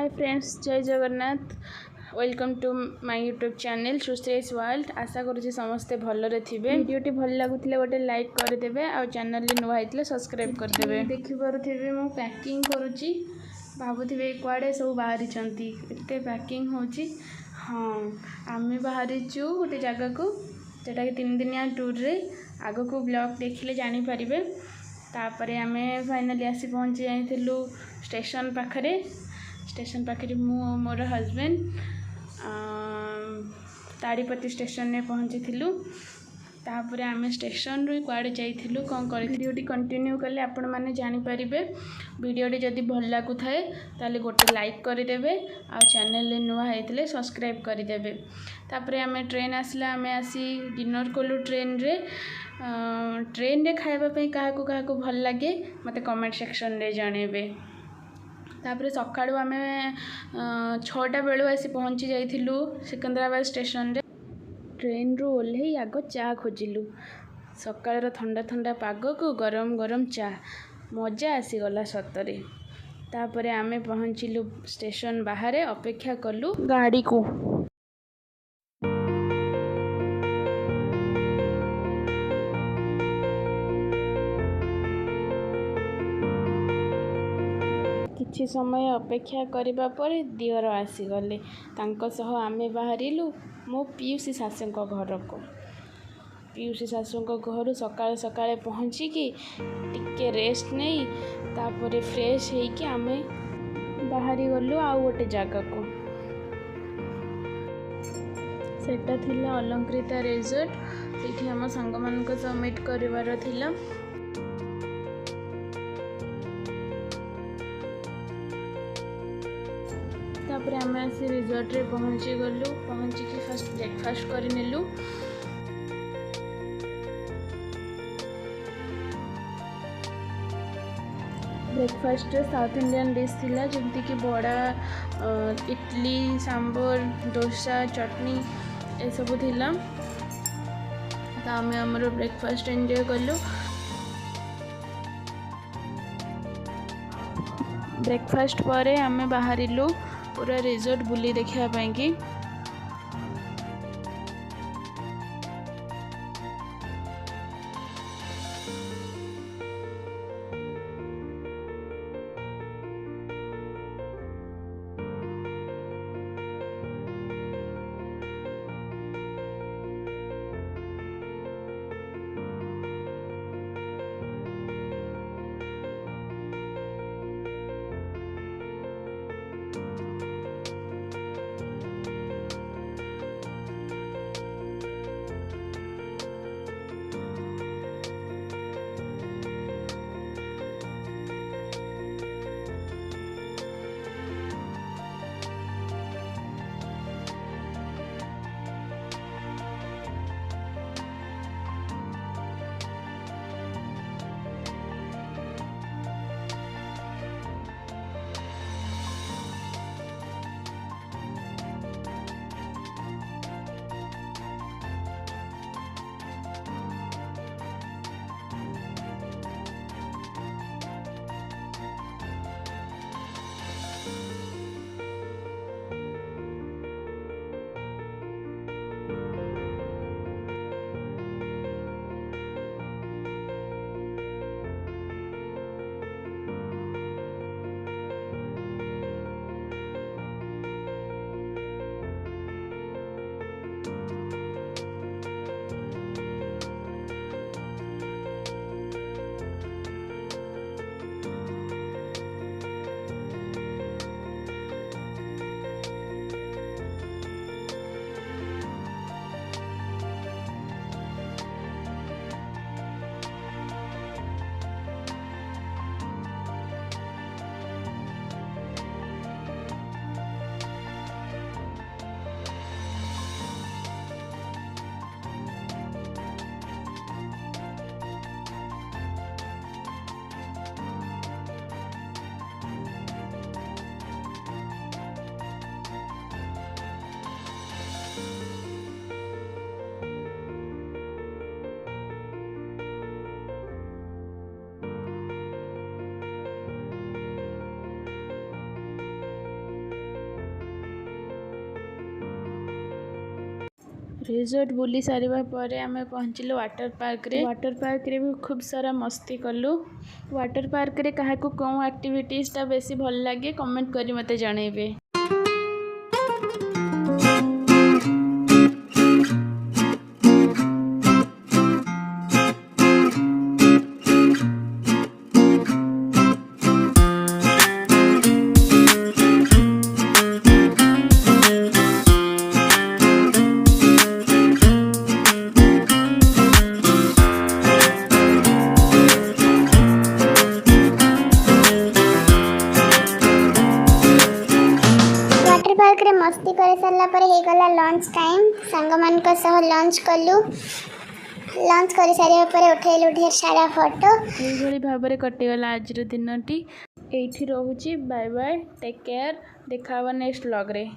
हाय friends, जय Jagannath. Welcome to my YouTube channel Sushresh world. आशा करुँच समस्ते भलरे थिबे। वीडियोटी भल लगुले गोटे लाइक करदेवे आ चैनल नुआ होइतले सब्सक्राइब करदेवे। देखि पारुथिबे मु पैकिंग करूची। भाबुथिबे कुआडे सब बाहरी छंती एते पैकिंग होची। हाँ, आमे बाहरीचु गोटे जगह को जेटा कि 3 दिनिया टूर रे। आगो को ब्लॉग देखिले जानि परिबे। तापरे आमे फाइनली आसी पहुंची जाइथिलु स्टेशन पाखरे। स्टेशन पाखरे मु मोर हस्बैंड ताड़ीपति स्टेशन ने पहुंची थिलु। तापरे आमे स्टेशन रू कुआडे जाइथिलु कोन करि वीडियोटी कंटिन्यू कले आपण माने जानि परिबे। वीडियोटी जदी भल लागु थाए ताले गोटे लाइक करिदेबे आ चैनल ले नुआ हेतले सब्सक्राइब करिदेबे। तापरे आमे ट्रेन आसला, आमे आसी डिनर कोलु ट्रेन रे। ट्रेन रे खाइबा पे काहाकु काहाकु भल लागे मते कमेंट सेक्शन रे जानेबे। तापरे सकाळु आमे 6टा बेलु आसी पहुंची जाइथिलु सिकंदराबाद स्टेशन रे। ट्रेन रू ओल्हेई आगो चा खोजिलु। सकाळ रो ठंडा ठंडा पाग को गरम गरम चा मजा आसी गला सतरे। तापरे आमे पहुंचिलु स्टेशन बाहरे, अपेक्षा कलु गाड़ी को। किछि समय अपेक्षा करिबा परे दियर आसीगले। तांको सह आमे बाहरिलु मो पियूसी शाशुको घर को। पियूसी शाशुको घर सकाळे सकाळे पहुंची कि टिके रेस्ट नहीं तापरे फ्रेश हेई कि आमे बाहरी गलु आ गोटे जगह को। सेटा थिला अलंकृता रिजॉर्ट। सेठी हम संग मानको सबमिट करिवार थिला। तापरे आमे आसी रिजॉर्ट रे पहुंची गलु। पहुंची कि फर्स्ट ब्रेकफास्ट करि नेलु। ब्रेकफास्ट रे साउथ इंडियन डिश थिला जेमती कि बड़ा, इडली, सांबर, डोसा, चटनी ए सब थिला। तो आमे हमरो ब्रेकफास्ट एंजॉय कलु। ब्रेकफास्ट परे आमे बाहरिलु पूरा रिजॉर्ट बुली देखिया ପାଇଁ कि। रिजोर्ट बुली सारिबा परे आमे पहुँचलु वाटर पार्क रे भी खूब सारा मस्ती कलु। वाटर पार्क रे काहाकू कौन एक्टिविटीज टा बेसी भल लागे कमेंट करी मते जणेबे। वाटर पार्क रे मस्ती करे सरला पर हे गला लंच टाइम संग मान को सह लंच कलु। लंच कर सारिया पर उठेलु ढेर सारा फोटो। एइभଳି भाबरे कटिगला आजिर दिनटी। एइठी रहुची। Bye bye, take care. देखा नेक्स्ट व्लॉग रे।